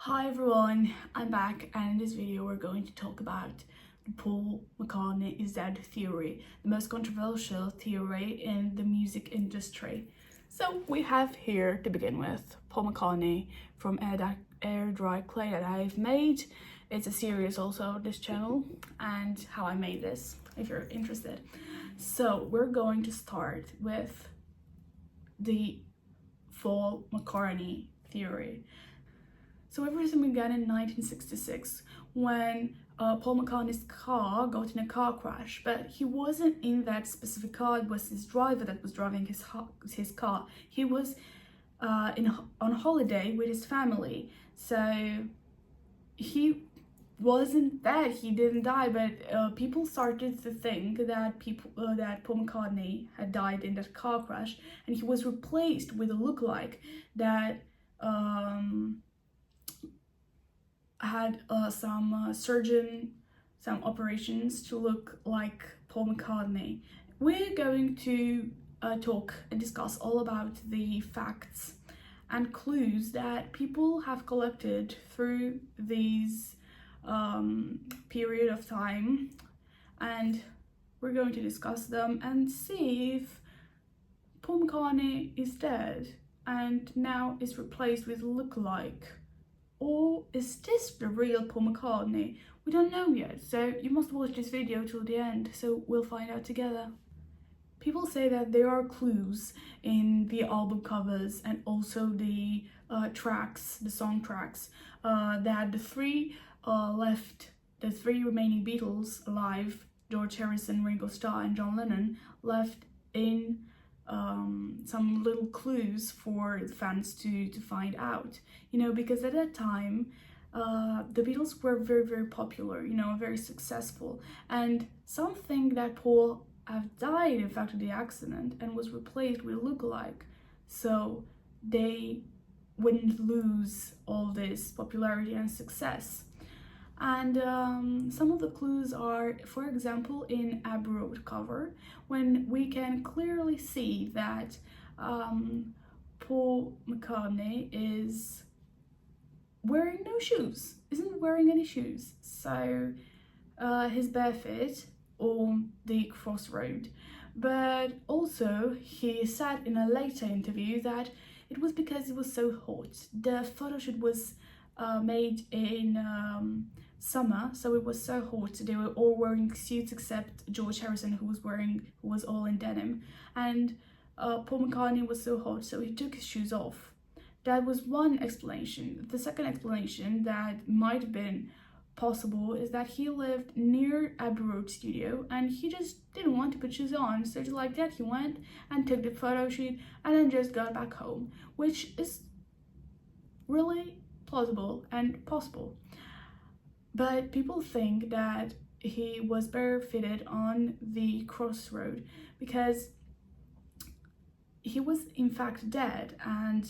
Hi everyone, I'm back, and in this video we're going to talk about the Paul McCartney is dead theory, the most controversial theory in the music industry. So we have here, to begin with, Paul McCartney from Air Dry Clay that I've made. It's a series also, this channel, and how I made this, if you're interested. So we're going to start with the Paul McCartney theory. So everything began in 1966 when Paul McCartney's car got in a car crash, but he wasn't in that specific car. It was his driver that was driving his car. He was on holiday with his family, so he wasn't dead. He didn't die, but people started to think that that Paul McCartney had died in that car crash, and he was replaced with a lookalike that had some operations to look like Paul McCartney. We're going to talk and discuss all about the facts and clues that people have collected through these period of time, and we're going to discuss them and see if Paul McCartney is dead and now is replaced with a lookalike. Or is this the real Paul McCartney? We don't know yet, so you must watch this video till the end, so we'll find out together. People say that there are clues in the album covers and also the tracks, the song tracks, that the three remaining Beatles alive, George Harrison, Ringo Starr and John Lennon, left in some little clues for the fans to find out, because at that time the Beatles were very popular, very successful, and something that Paul have died in fact of the accident and was replaced with a lookalike, so they wouldn't lose all this popularity and success. And some of the clues are, for example, in Abbey Road cover, when we can clearly see that Paul McCartney is wearing no shoes, isn't wearing any shoes. So he's barefoot on the crossroad. But also he said in a later interview that it was because it was so hot. The photo shoot was made in summer, so it was so hot. They were all wearing suits except George Harrison, who was all in denim, and Paul McCartney was so hot, so he took his shoes off. That was one explanation. The second explanation that might have been possible is that he lived near Abbey Road studio and he just didn't want to put shoes on, so just like that he went and took the photo shoot and then just got back home, which is really plausible and possible. But people think that he was barefooted on the crossroad because he was in fact dead, and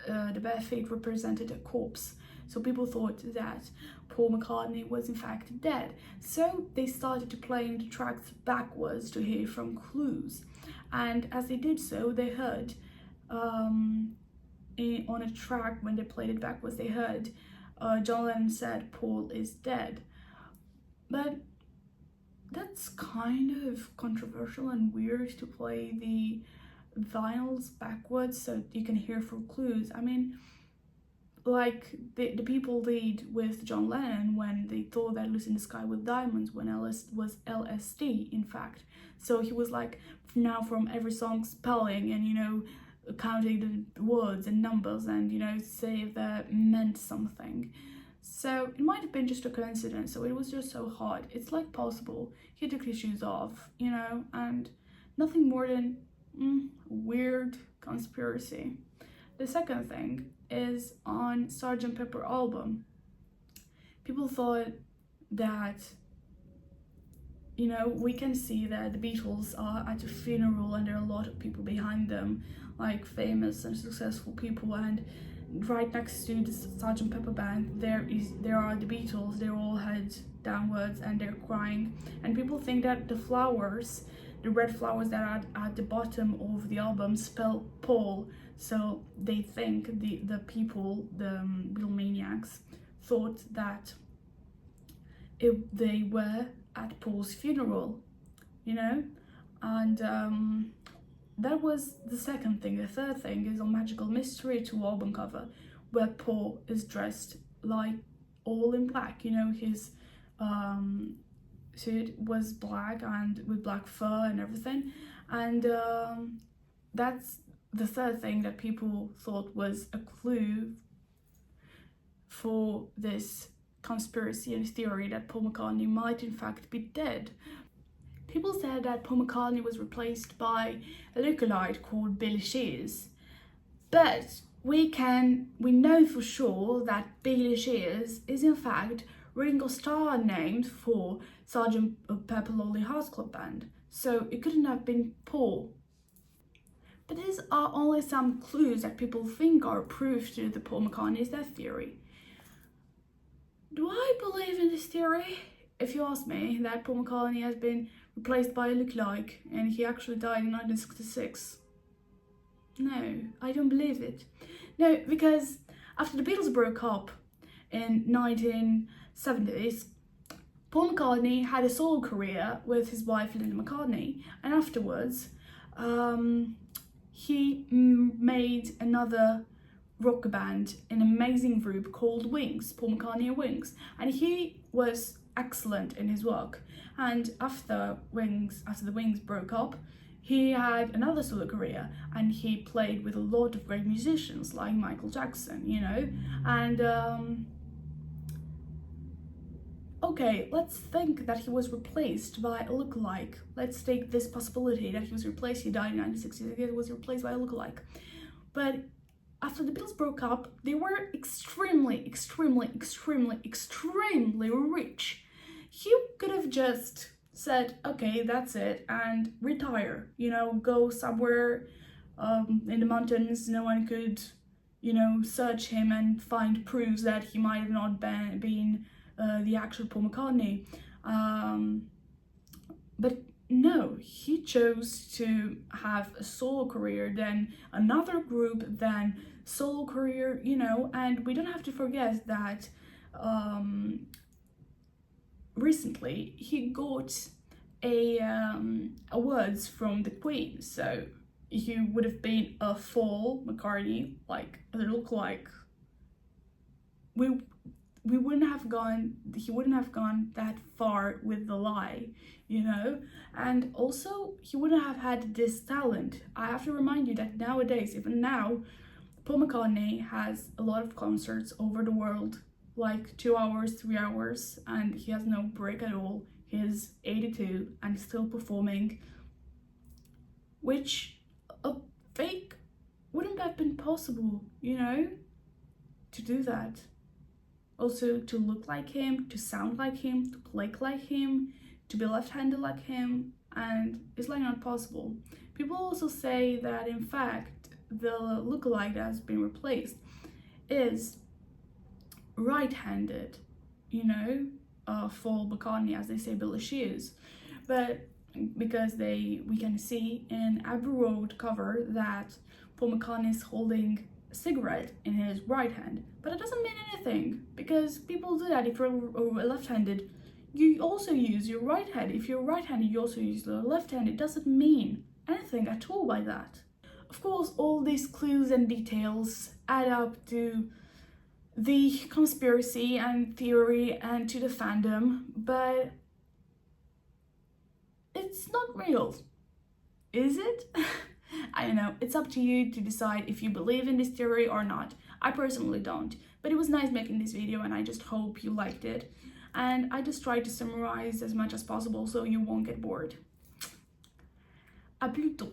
the bare feet represented a corpse. So people thought that Paul McCartney was in fact dead. So they started to playing the tracks backwards to hear from clues. And as they did so, they heard on a track, when they played it backwards, they heard John Lennon said Paul is dead. But that's kind of controversial and weird to play the vinyls backwards so you can hear for clues. I mean, like the people did with John Lennon when they thought that Lucy in the Sky with Diamonds, when Ellis was LSD in fact. So he was like now from every song spelling and counting the words and numbers and say if that meant something. So it might have been just a coincidence, so it was just so hot. It's like possible he took his shoes off, and nothing more than weird conspiracy. The second thing is on Sgt. Pepper album. People thought that we can see that the Beatles are at a funeral and there are a lot of people behind them, like famous and successful people, and right next to the Sgt. Pepper band there are the Beatles. They're all heads downwards and they're crying, and people think that the flowers the red flowers that are at the bottom of the album spell Paul, so they think the people, the Beatlemaniacs, thought that they were at Paul's funeral, you know. And that was the second thing. The third thing is a Magical Mystery 2 album cover, where Paul is dressed like all in black, you know. His suit was black and with black fur and everything, and that's the third thing that people thought was a clue for this conspiracy and theory that Paul McCartney might in fact be dead. People said that Paul McCartney was replaced by a lookalike called Billy Shears, but we know for sure that Billy Shears is in fact Ringo Starr named for Sgt. Pepper Lonely Hearts Club Band, so it couldn't have been Paul. But these are only some clues that people think are proof to the Paul McCartney's death theory. Do I believe in this theory? If you ask me, that Paul McCartney has been replaced by a lookalike and he actually died in 1966. No, I don't believe it. No, because after the Beatles broke up in 1970s, Paul McCartney had a solo career with his wife Linda McCartney, and afterwards he made another rock band, an amazing group called Wings, Paul McCartney and Wings, and he was excellent in his work. And after the Wings broke up, he had another solo career and he played with a lot of great musicians like Michael Jackson, you know. And okay, let's think that he was replaced by a lookalike. Let's take this possibility that he was replaced. He died in 1960. He was replaced by a lookalike. But after the Beatles broke up, they were extremely, extremely, extremely, extremely rich. He could have just said, okay, that's it, and retire, you know, go somewhere in the mountains. No one could, you know, search him and find proofs that he might have not been the actual Paul McCartney. But no, he chose to have a solo career, then another group, then solo career, you know. And we don't have to forget that recently he got awards from the Queen, so he would have been a full McCartney, like a look-like. He wouldn't have gone that far with the lie, you know. And also he wouldn't have had this talent. I have to remind you that nowadays, even now, Paul McCartney has a lot of concerts over the world, like 2 hours, 3 hours, and he has no break at all. He's 82 and still performing, which a fake wouldn't have been possible, you know, to do that. Also, to look like him, to sound like him, to play like him, to be left-handed like him, and it's like not possible. People also say that in fact the lookalike that has been replaced is right-handed, you know, for McCartney, as they say, Billy Shears. But because we can see in Abbey Road cover that Paul McCartney is holding a cigarette in his right hand, but it doesn't mean anything, because people do that. If you're left-handed, you also use your right hand. If you're right-handed, you also use the left hand. It doesn't mean anything at all by that. Of course, all these clues and details add up to the conspiracy and theory and to the fandom, but it's not real, is it? I don't know, it's up to you to decide if you believe in this theory or not. I personally don't, but it was nice making this video and I just hope you liked it. And I just tried to summarize as much as possible so you won't get bored. À plus tôt.